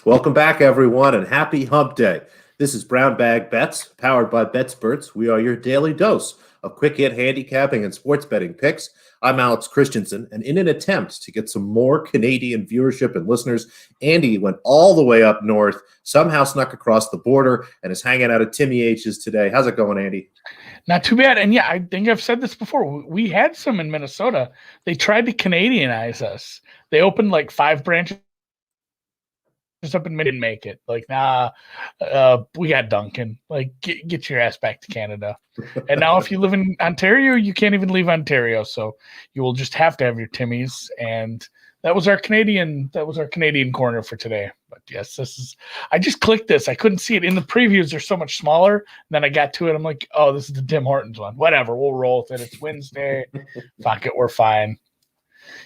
Welcome back, everyone, and happy hump day. This is Brown Bag Bets, powered by BetSperts. We are your daily dose of quick hit handicapping and sports betting picks. I'm Alex Christensen, and in an attempt to get some more Canadian viewership and listeners, Andy went all the way up north, somehow snuck across the border, and is hanging out at Timmy H's today. How's it going, Andy? Not too bad. And yeah, I think I've said this before. We had some in Minnesota. They tried to Canadianize us. They opened like 5 branches up in didn't make it. Like, we got Duncan. Like, get your ass back to Canada. And now if you live in Ontario, you can't even leave Ontario. So you will just have to have your Timmies. And that was our Canadian corner for today. But yes, I just clicked this. I couldn't see it in the previews. They're so much smaller. And then I got to it. I'm like, oh, this is the Tim Hortons one. Whatever. We'll roll with it. It's Wednesday. Fuck it. We're fine.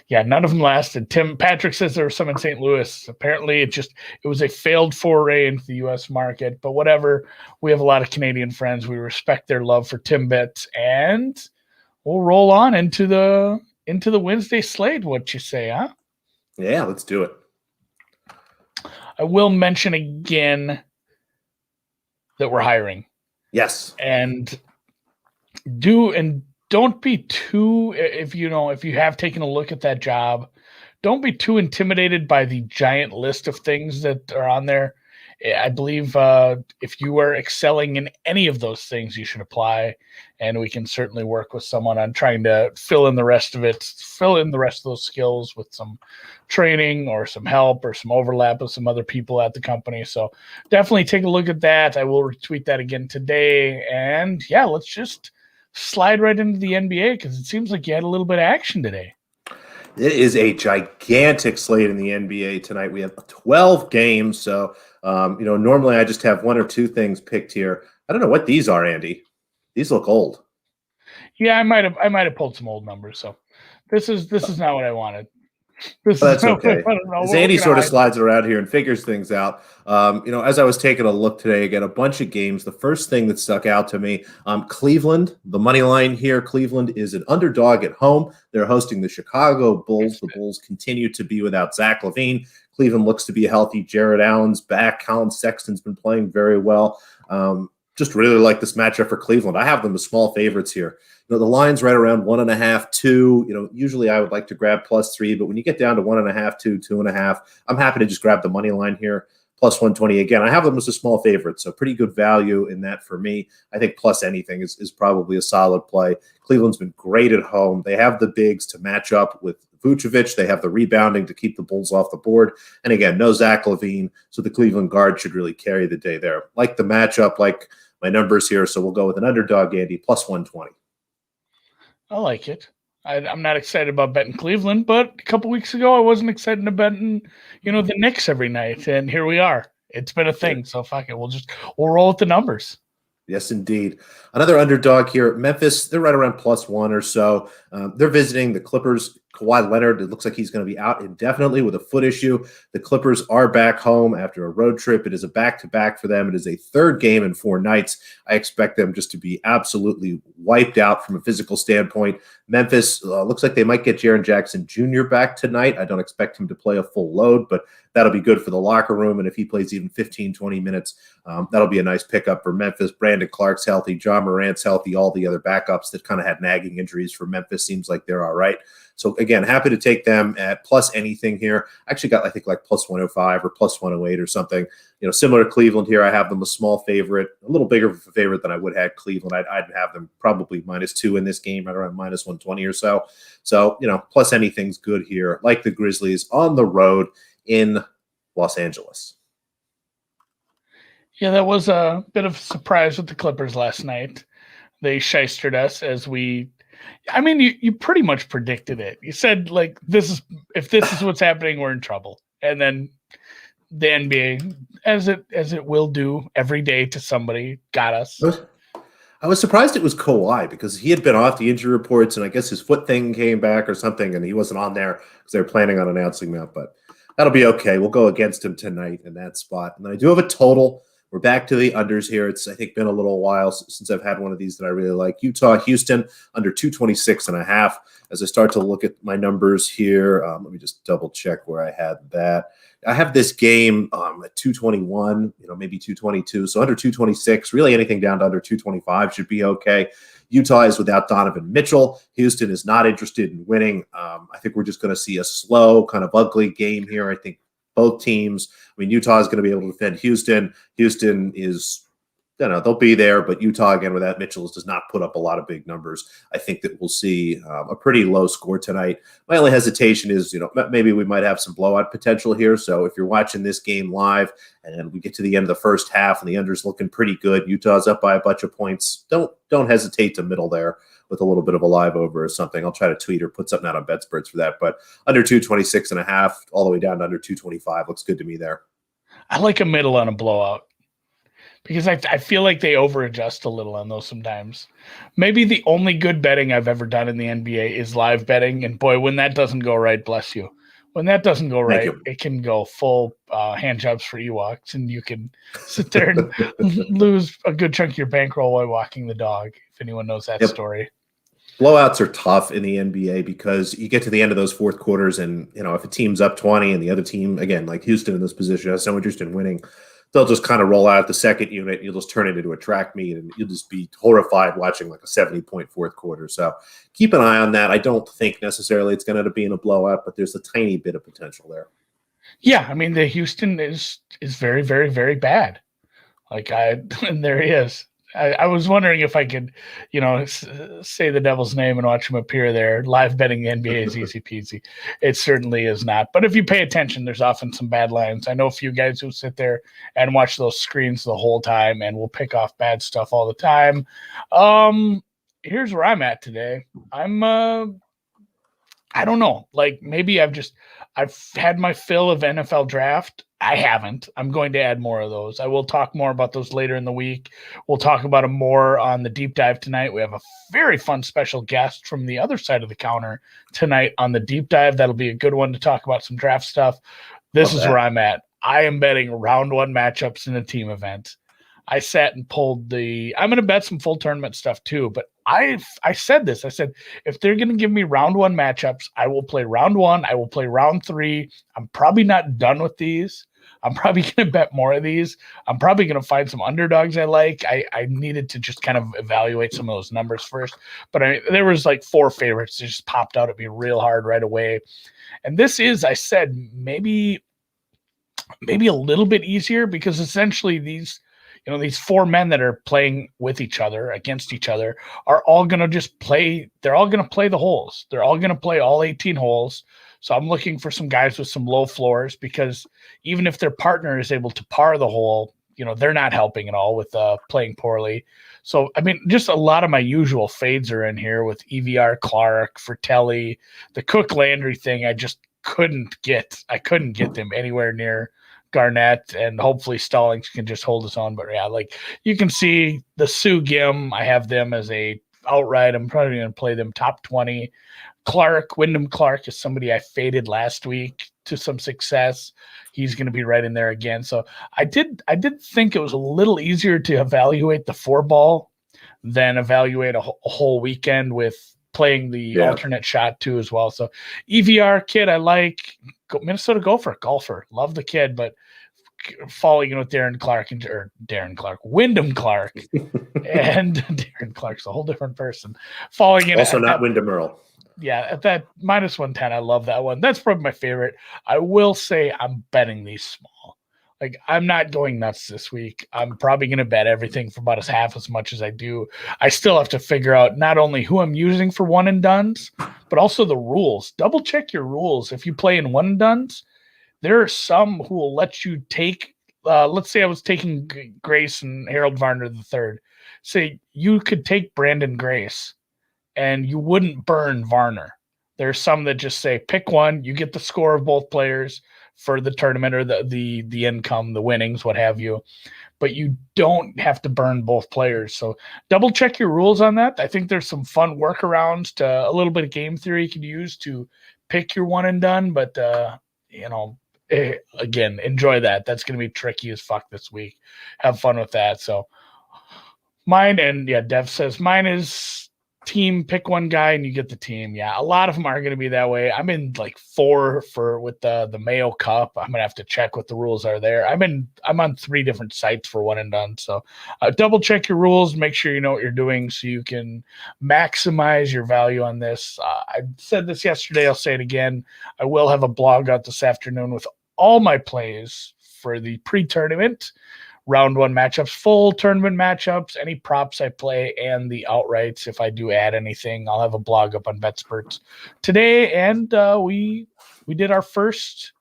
Yeah, none of them lasted. Patrick says there were some in St. Louis. Apparently it was a failed foray into the US market, but whatever. We have a lot of Canadian friends. We respect their love for Timbits, and we'll roll on into the Wednesday slate. What you say, huh? Yeah, let's do it. I will mention again that we're hiring. Yes. And don't be too, if you have taken a look at that job, don't be too intimidated by the giant list of things that are on there. I believe if you are excelling in any of those things, you should apply, and we can certainly work with someone on trying to fill in the rest of those skills with some training or some help or some overlap with some other people at the company. So definitely take a look at that. I will retweet that again today. And yeah, let's just slide right into the NBA because it seems like you had a little bit of action today. It is a gigantic slate in the NBA tonight. We have 12 games. So, normally I just have 1 or 2 things picked here. I don't know what these are, Andy. These look old. Yeah, I might have pulled some old numbers. So this is not what I wanted. That's okay. Andy sort of slides around here and figures things out. As I was taking a look today, again, a bunch of games. The first thing that stuck out to me, Cleveland, the money line here. Cleveland is an underdog at home. They're hosting the Chicago Bulls. The Bulls continue to be without Zach LaVine. Cleveland looks to be healthy. Jared Allen's back. Colin Sexton's been playing very well. Just really like this matchup for Cleveland. I have them as small favorites here. The line's right around 1.5, 2. Usually I would like to grab +3, but when you get down to 1.5, 2, 2.5, I'm happy to just grab the money line here. +120. Again, I have them as a small favorite, so pretty good value in that for me. I think plus anything is probably a solid play. Cleveland's been great at home. They have the bigs to match up with Vucevic. They have the rebounding to keep the Bulls off the board. And again, no Zach LaVine, so the Cleveland guard should really carry the day there. Like the matchup, like my numbers here, so we'll go with an underdog, Andy, +120. I like it. I'm not excited about betting Cleveland, but a couple weeks ago I wasn't excited to betting, the Knicks every night, and here we are. It's been a thing, so fuck it. We'll roll with the numbers. Yes, indeed. Another underdog here, Memphis. They're right around +1 or so. They're visiting the Clippers. Kawhi Leonard, it looks like he's going to be out indefinitely with a foot issue. The Clippers are back home after a road trip. It is a back-to-back for them. It is a third game in 4 nights. I expect them just to be absolutely wiped out from a physical standpoint. Memphis looks like they might get Jaren Jackson Jr. back tonight. I don't expect him to play a full load, but that'll be good for the locker room. And if he plays even 15, 20 minutes, that'll be a nice pickup for Memphis. Brandon Clark's healthy. John Morant's healthy. All the other backups that kind of had nagging injuries for Memphis seems like they're all right. So, again, happy to take them at plus anything here. I actually got, I think, like +105 or +108 or something. Similar to Cleveland here, I have them a small favorite, a little bigger of a favorite than I would have Cleveland. I'd have them probably -2 in this game, right around -120 or so. So, plus anything's good here. Like the Grizzlies on the road in Los Angeles. Yeah, that was a bit of a surprise with the Clippers last night. They shystered us you pretty much predicted it. You said, like, if this is what's happening, we're in trouble. And then the NBA, as it will do every day to somebody, got us. I was surprised it was Kawhi because he had been off the injury reports, and I guess his foot thing came back or something, and he wasn't on there because they were planning on announcing that. But that'll be okay. We'll go against him tonight in that spot. And then I do have a total We're back to the unders here. It's, I think, been a little while since I've had one of these that I really like. Utah, Houston, under 226.5. As I start to look at my numbers here, let me just double check where I had that. I have this game at 221, maybe 222. So under 226, really anything down to under 225 should be okay. Utah is without Donovan Mitchell. Houston is not interested in winning. I think we're just going to see a slow, kind of ugly game here. I think both teams, Utah is going to be able to defend Houston. Houston is, they'll be there, but Utah, again, without Mitchell, does not put up a lot of big numbers. I think that we'll see a pretty low score tonight. My only hesitation is, maybe we might have some blowout potential here. So if you're watching this game live and we get to the end of the first half and the under's looking pretty good, Utah's up by a bunch of points, don't hesitate to middle there with a little bit of a live over or something. I'll try to tweet or put something out on BetSports for that. But under 226.5, all the way down to under 225 looks good to me there. I like a middle on a blowout, because I feel like they over-adjust a little on those sometimes. Maybe the only good betting I've ever done in the NBA is live betting. And boy, when that doesn't go right, bless you. When that doesn't go right, it can go full hand jobs for Ewoks, and you can sit there and lose a good chunk of your bankroll while walking the dog, if anyone knows that story. Blowouts are tough in the NBA because you get to the end of those fourth quarters and, if a team's up 20 and the other team, again, like Houston in this position, has no interest in winning, they'll just kind of roll out the second unit. You'll just turn it into a track meet, and you'll just be horrified watching like a 70-point fourth quarter. So keep an eye on that. I don't think necessarily it's going to be in a blowout, but there's a tiny bit of potential there. Yeah, the Houston is very, very, very bad. And there he is. I was wondering if I could, say the devil's name and watch him appear there. Live betting the NBA is easy peasy. It certainly is not. But if you pay attention, there's often some bad lines. I know a few guys who sit there and watch those screens the whole time and will pick off bad stuff all the time. Here's where I'm at today. I don't know. Maybe I've had my fill of NFL draft. I haven't. I'm going to add more of those. I will talk more about those later in the week. We'll talk about them more on the deep dive tonight. We have a very fun special guest from the other side of the counter tonight on the deep dive. That'll be a good one to talk about some draft stuff. This is where I'm at. I am betting round one matchups in a team event. I sat and pulled I'm going to bet some full tournament stuff too, but I said this. I said, if they're going to give me round one matchups, I will play round one. I will play round three. I'm probably not done with these. I'm probably going to bet more of these. I'm probably going to find some underdogs I like. I needed to just kind of evaluate some of those numbers first. But there was like four favorites that just popped out at me real hard right away. And this is, I said, maybe a little bit easier, because essentially these four men that are playing with each other, against each other, are all going to just play. They're all going to play the holes. They're all going to play all 18 holes. So I'm looking for some guys with some low floors, because even if their partner is able to par the hole, they're not helping at all with playing poorly. So, just a lot of my usual fades are in here with EVR, Clark, Fratelli, the Cook Landry thing. I just couldn't get them anywhere near Garnett, and hopefully Stallings can just hold his own. But yeah, you can see the Sue Gim, I have them as a outright. I'm probably going to play them top 20. Wyndham Clark is somebody I faded last week to some success. He's going to be right in there again. So I did think it was a little easier to evaluate the four ball than evaluate a whole weekend with playing the alternate shot too as well. So EVR kid, I like. Minnesota Gopher, golfer. Love the kid, but falling in with Wyndham Clark, and Darren Clark's a whole different person. Falling in also not Wyndham Earl. Yeah, at that -110, I love that one. That's probably my favorite. I will say I'm betting these small. I'm not going nuts this week. I'm probably going to bet everything for about half as much as I do. I still have to figure out not only who I'm using for one and dones, but also the rules. Double check your rules. If you play in one and dones, there are some who will let you take, let's say I was taking Grace and Harold Varner III. Say you could take Brandon Grace and you wouldn't burn Varner. There's some that just say, pick one, you get the score of both players for the tournament, or the income, the winnings, what have you. But you don't have to burn both players. So double check your rules on that. I think there's some fun workarounds to a little bit of game theory you can use to pick your one and done. But, again, enjoy that. That's going to be tricky as fuck this week. Have fun with that. So mine, and yeah, Dev says mine is team, pick one guy and you get the team. Yeah, a lot of them are going to be that way. I'm in like 4 with the Mayo Cup. I'm gonna have to check what the rules are there. I'm on 3 different sites for one and done. So double check your rules, make sure you know what you're doing so you can maximize your value on this. I said this yesterday, I'll say it again. I will have a blog out this afternoon with all my plays for the pre-tournament round 1 matchups, full tournament matchups, any props I play, and the outrights. If I do add anything, I'll have a blog up on BetSperts today. And we did our first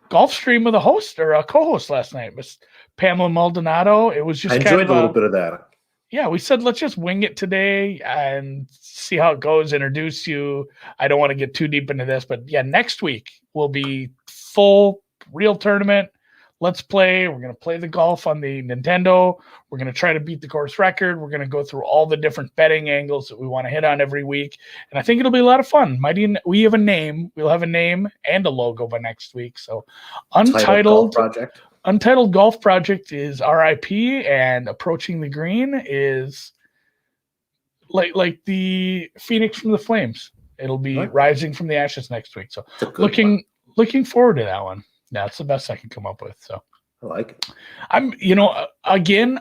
golf stream with a host or a co-host last night, Miss Pamela Maldonado. It was just I enjoyed a little bit of that. Yeah, we said let's just wing it today and see how it goes. Introduce you. I don't want to get too deep into this, but yeah, next week will be full real tournament. Let's play. We're going to play the golf on the Nintendo. We're going to try to beat the course record. We're going to go through all the different betting angles that we want to hit on every week. And I think it'll be a lot of fun. We have a name. We'll have a name and a logo by next week. So Untitled Golf Project is RIP, and Approaching the Green is like the Phoenix from the Flames. It'll be rising from the ashes next week. So looking forward to that one. That's the best I can come up with. So I like it. Again,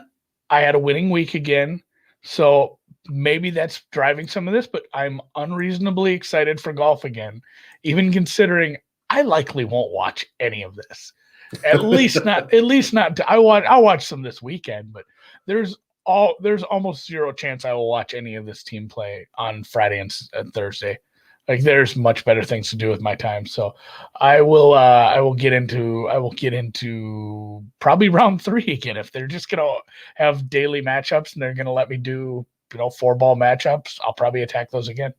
I had a winning week again. So maybe that's driving some of this, but I'm unreasonably excited for golf again, even considering I likely won't watch any of this. At least not. I'll watch some this weekend, but there's almost zero chance I will watch any of this team play on Friday and Thursday. Like, there's much better things to do with my time. So I will get into probably round 3 again. If they're just gonna have daily matchups and they're gonna let me do 4-ball matchups, I'll probably attack those again.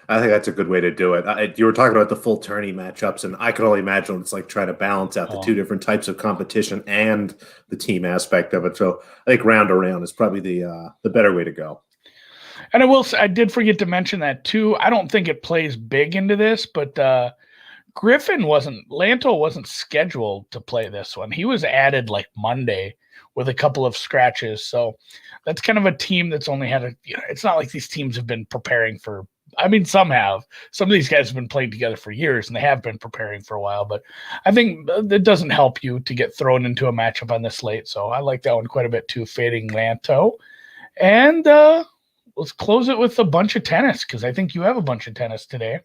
I think that's a good way to do it. You were talking about the full tourney matchups, and I can only imagine what it's like trying to balance out the 2 different types of competition and the team aspect of it. So I think round around is probably the better way to go. And I did forget to mention that too. I don't think it plays big into this, but Lanto wasn't scheduled to play this one. He was added like Monday with a couple of scratches. So that's kind of a team that's only had it's not like these teams have been preparing for, some have. Some of these guys have been playing together for years and they have been preparing for a while, but I think it doesn't help you to get thrown into a matchup on this late. So I like that one quite a bit too, fading Lanto. And let's close it with a bunch of tennis, because I think you have a bunch of tennis today.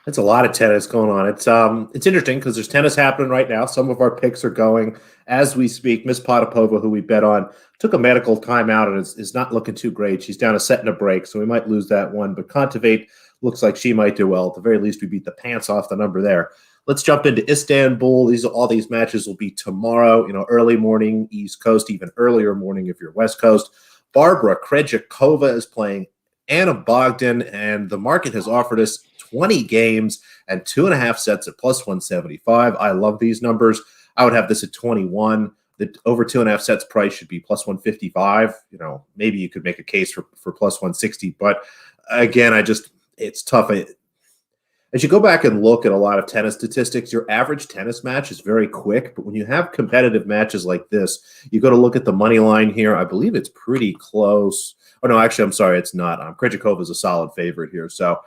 That's a lot of tennis going on. It's interesting because there's tennis happening right now. Some of our picks are going as we speak. Miss Potapova, who we bet on, took a medical timeout and is not looking too great. She's down a set and a break, so we might lose that one. But Kontaveit looks like she might do well. At the very least, we beat the pants off the number there. Let's jump into Istanbul. All these matches will be tomorrow, early morning, East Coast, even earlier morning if you're West Coast. Barbara Krejcikova is playing Anna Bogdan, and the market has offered us 20 games and 2.5 sets at plus 175. I love these numbers. I would have this at 21. The over 2.5 sets price should be plus 155. Maybe you could make a case for plus 160, but again, it's tough. As you go back and look at a lot of tennis statistics, your average tennis match is very quick. But when you have competitive matches like this, you go to look at the money line here. I believe it's pretty close. Oh, no, actually, I'm sorry, it's not. Krejcikova is a solid favorite here. So,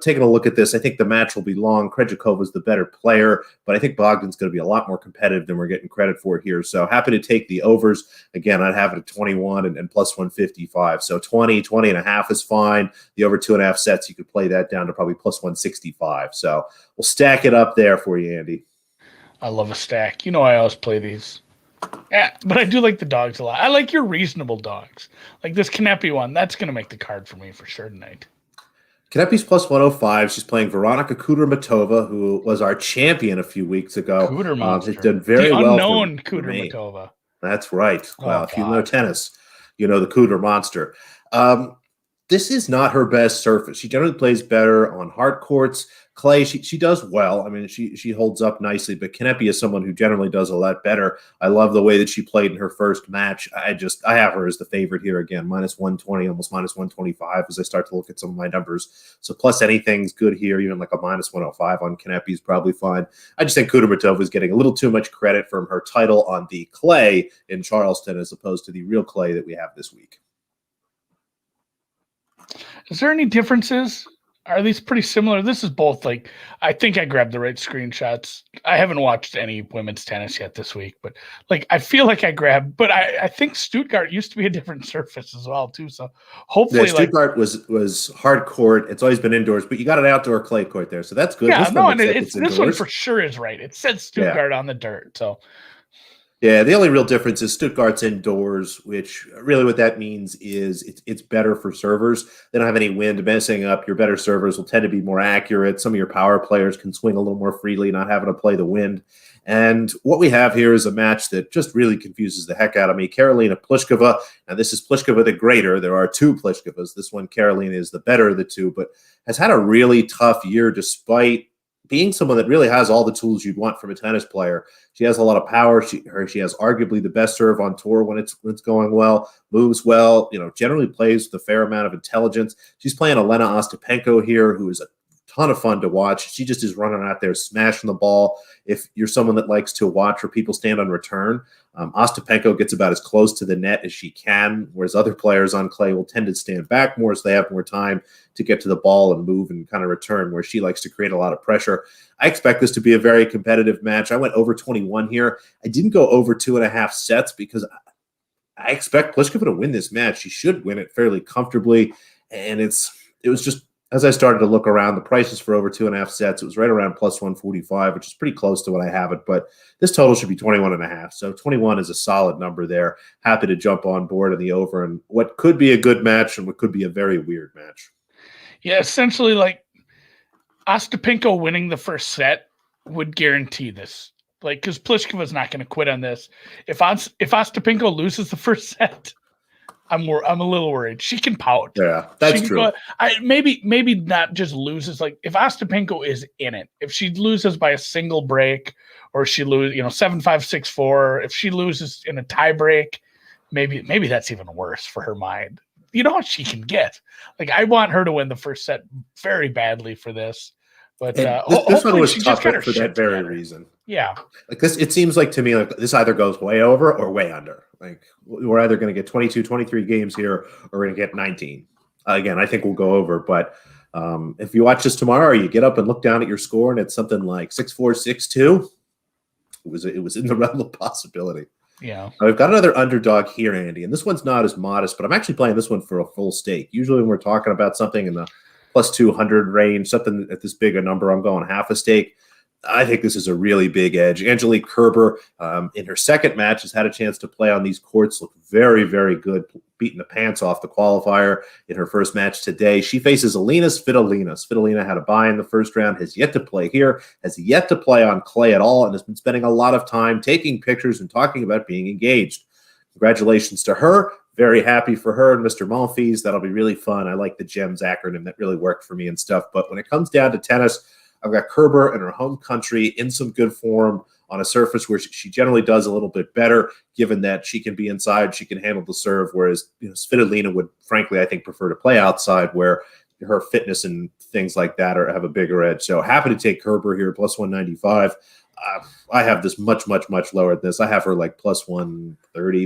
taking a look at this, I think the match will be long. Krejcikova is the better player, but I think Bogdan's going to be a lot more competitive than we're getting credit for here. So happy to take the overs. Again, I'd have it at 21 and plus 155. So 20 and a half is fine. The over 2.5 sets, you could play that down to probably plus 165. So we'll stack it up there for you, Andy. I love a stack. I always play these. Yeah, but I do like the dogs a lot. I like your reasonable dogs. Like this Kanepi one. That's going to make the card for me for sure tonight. Kanepi's plus 105. She's playing Veronika Kudermetova, who was our champion a few weeks ago. Has done very well. The unknown Kudermetova. That's right. Well, if you know tennis, you know the Kuder monster. this is not her best surface. She generally plays better on hard courts. Clay, she does well. I mean, she holds up nicely, but Kanepi is someone who generally does a lot better. I love the way that she played in her first match. I have her as the favorite here again, -120, almost -125 as I start to look at some of my numbers. So plus anything's good here, even like a -105 on Kanepi is probably fine. I just think Kudermetova is getting a little too much credit from her title on the clay in Charleston as opposed to the real clay that we have this week. Is there any differences? Are these pretty similar? This is both like, I think I grabbed the right screenshots. I haven't watched any women's tennis yet this week, but like I feel like I grabbed, but I think Stuttgart used to be a different surface as well too. So hopefully, Stuttgart was hard court. It's always been indoors, but you got an outdoor clay court there, so that's good. Yeah, no, and it's this one for sure is right. It says Stuttgart on the dirt, so. Yeah, the only real difference is Stuttgart's indoors, which really what that means is it's better for servers. They don't have any wind messing up. Your better servers will tend to be more accurate. Some of your power players can swing a little more freely, not having to play the wind. And what we have here is a match that just really confuses the heck out of me. Karolina Pliskova. Now, this is Pliskova the greater. There are two Pliskovas. This one, Karolina, is the better of the two, but has had a really tough year despite being someone that really has all the tools you'd want from a tennis player. She has a lot of power. She has arguably the best serve on tour when it's going well, moves well, generally plays with a fair amount of intelligence. She's playing Elena Ostapenko here, who is a ton of fun to watch. She just is running out there, smashing the ball. If you're someone that likes to watch where people stand on return, Ostapenko gets about as close to the net as she can, whereas other players on clay will tend to stand back more so they have more time to get to the ball and move and kind of return, where she likes to create a lot of pressure. I expect this to be a very competitive match. I went over 21 here. I didn't go over 2.5 sets because I expect Pliskova to win this match. She should win it fairly comfortably, and it was just, as I started to look around, the prices for over 2.5 sets, it was right around +145, which is pretty close to what I have it. But this total should be 21.5. So 21 is a solid number there. Happy to jump on board in the over and what could be a good match and what could be a very weird match. Yeah, essentially like Ostapenko winning the first set would guarantee this. Like, because Pliskova's not going to quit on this. If Ostapenko loses the first set, I'm a little worried. She can pout. Yeah, that's true. Maybe not just loses. Like if Ostapenko is in it, if she loses by a single break, or she loses, 7-5, 6-4. If she loses in a tie break, maybe that's even worse for her mind. You know what she can get. Like I want her to win the first set very badly for this. But this one was tougher for that very reason. Yeah, like this, it seems like to me like this either goes way over or way under. Like we're either going to get 22, 23 games here, or we're going to get 19. Again, I think we'll go over. But if you watch this tomorrow, or you get up and look down at your score, and it's something like 6-4, 6-2, it was in the realm of possibility. Yeah, now, we've got another underdog here, Andy, and this one's not as modest, but I'm actually playing this one for a full stake. Usually, when we're talking about something in the +200 range, something at this big a number, I'm going half a stake. I think this is a really big edge. Angelique Kerber, in her second match, has had a chance to play on these courts, look very, very good, beating the pants off the qualifier in her first match today. She faces Alina Svitolina. Svitolina had a bye in the first round, has yet to play here, has yet to play on clay at all, and has been spending a lot of time taking pictures and talking about being engaged. Congratulations to her. Very happy for her and Mr. Monfils. That'll be really fun. I like the GEMS acronym. That really worked for me and stuff. But when it comes down to tennis, I've got Kerber in her home country in some good form on a surface where she generally does a little bit better, given that she can be inside, she can handle the serve, whereas Svitolina would, frankly, I think, prefer to play outside where her fitness and things like that have a bigger edge. So happy to take Kerber here, +195. I have this much, much, much lower than this. I have her like +130,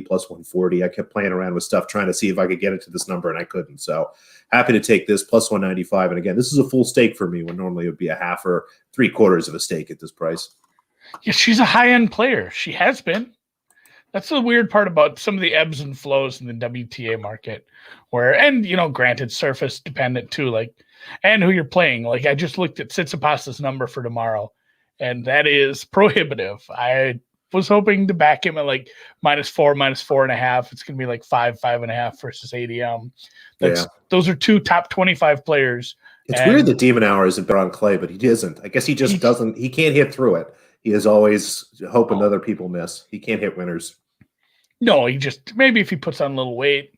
+140. I kept playing around with stuff trying to see if I could get it to this number, and I couldn't. So happy to take this +195. And again, this is a full stake for me when normally it would be a half or 3/4 of a stake at this price. Yeah, she's a high-end player. She has been. That's the weird part about some of the ebbs and flows in the WTA market, granted, surface dependent too, and who you're playing. Like I just looked at Tsitsipas' number for tomorrow, and that is prohibitive. I was hoping to back him at like -4, -4.5. It's going to be like 5, 5.5 versus ADM. Those are two top 25 players. It's weird that Demon Hour isn't better on clay, but he isn't. I guess he just doesn't. He can't hit through it. He is always hoping other people miss. He can't hit winners. No, maybe if he puts on a little weight,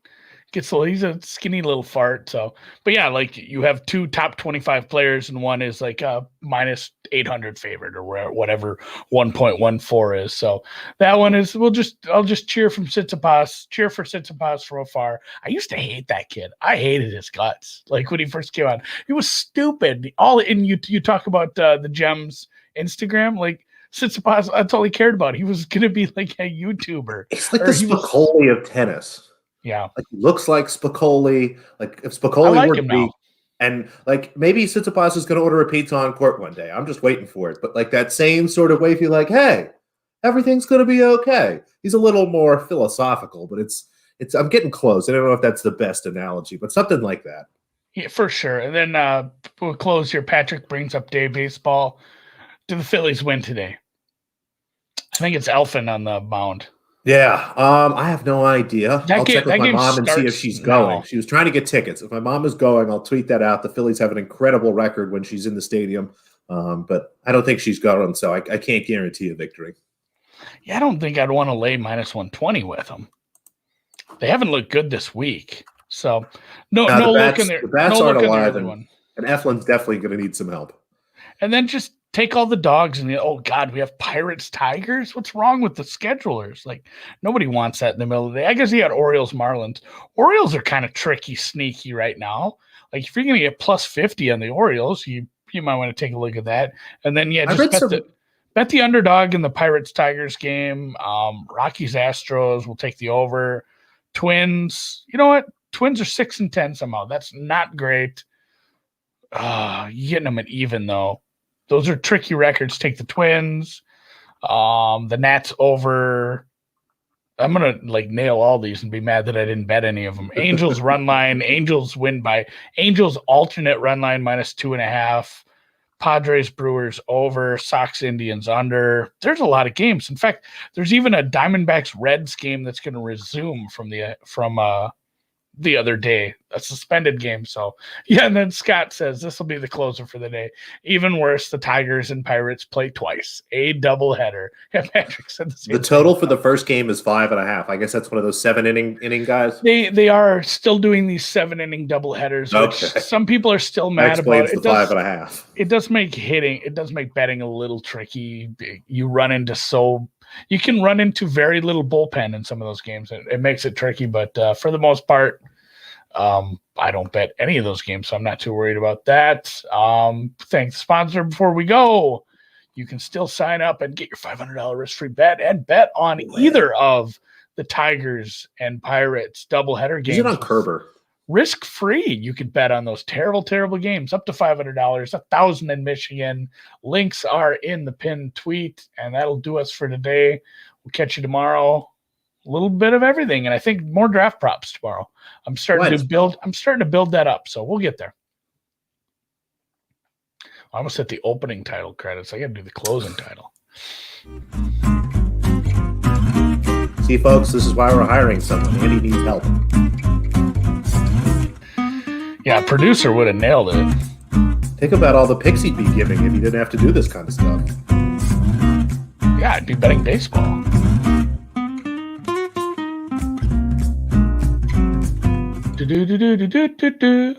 He's a skinny little fart. So, but yeah, like you have 2 top 25 players, and one is like a minus 800 favorite or whatever 1.14 is. So that one is I'll just cheer from Tsitsipas, cheer for Tsitsipas from afar. I used to hate that kid. I hated his guts. Like when he first came out, he was stupid. You talk about the Gems Instagram, like Tsitsipas, that's all he cared about. He was gonna be like a YouTuber. It's like the Spicoli of tennis. Yeah, like he looks like Spicoli. Like if Spicoli were to be, and like maybe Tsitsipas is going to order a pizza on court one day. I'm just waiting for it. But like that same sort of way, feel like, hey, everything's going to be okay. He's a little more philosophical, but it's. I'm getting close. I don't know if that's the best analogy, but something like that. Yeah, for sure. And then we'll close here. Patrick brings up day baseball. Do the Phillies win today? I think it's Elfin on the mound. Yeah, I have no idea. I'll check with my mom and see if she's going. She was trying to get tickets. If my mom is going, I'll tweet that out. The Phillies have an incredible record when she's in the stadium, but I don't think she's going, so I can't guarantee a victory. Yeah, I don't think I'd want to lay minus 120 with them. They haven't looked good this week, so no look in there. The bats aren't alive, and Eflin's definitely going to need some help. And then just take all the dogs and oh God, we have Pirates, Tigers. What's wrong with the schedulers? Like nobody wants that in the middle of the day. I guess you had Orioles, Marlins. Orioles are kind of tricky, sneaky right now. Like if you're going to get plus 50 on the Orioles, you might want to take a look at that. And then bet the underdog in the Pirates, Tigers game. Rockies, Astros will take the over. Twins. You know what? Twins are 6-10 somehow. That's not great. You're getting them at even though. Those are tricky records. Take the Twins, the Nats over. I'm gonna like nail all these and be mad that I didn't bet any of them. Angels run line. Angels alternate run line minus 2.5. Padres Brewers over. Sox Indians under. There's a lot of games. In fact, there's even a Diamondbacks Reds game that's going to resume from the other day, a suspended game. So yeah, and then Scott says this will be the closer for the day. Even worse, the Tigers and Pirates play twice, a doubleheader. Yeah, Patrick said the total for the first game is 5.5. I guess that's one of those 7-inning guys. They are still doing these 7-inning doubleheaders, which some people are still mad about. It does 5.5. It does make betting a little tricky. You can run into very little bullpen in some of those games. It makes it tricky, but for the most part, I don't bet any of those games, so I'm not too worried about that. Thank the sponsor before we go. You can still sign up and get your $500 risk-free bet and bet on either of the Tigers and Pirates doubleheader games. Is it on Kerber? Risk-free. You could bet on those terrible, terrible games up to $500, $1,000 in Michigan. Links are in the pinned tweet, and that'll do us for today. We'll catch you tomorrow. A little bit of everything, and I think more draft props tomorrow. I'm starting to build that up, so we'll get there. I almost hit the opening title credits. I got to do the closing title. See, folks, this is why we're hiring someone. Andy needs help. Yeah, a producer would have nailed it. Think about all the picks he'd be giving if he didn't have to do this kind of stuff. Yeah, I'd be betting baseball. Do do do do do do do.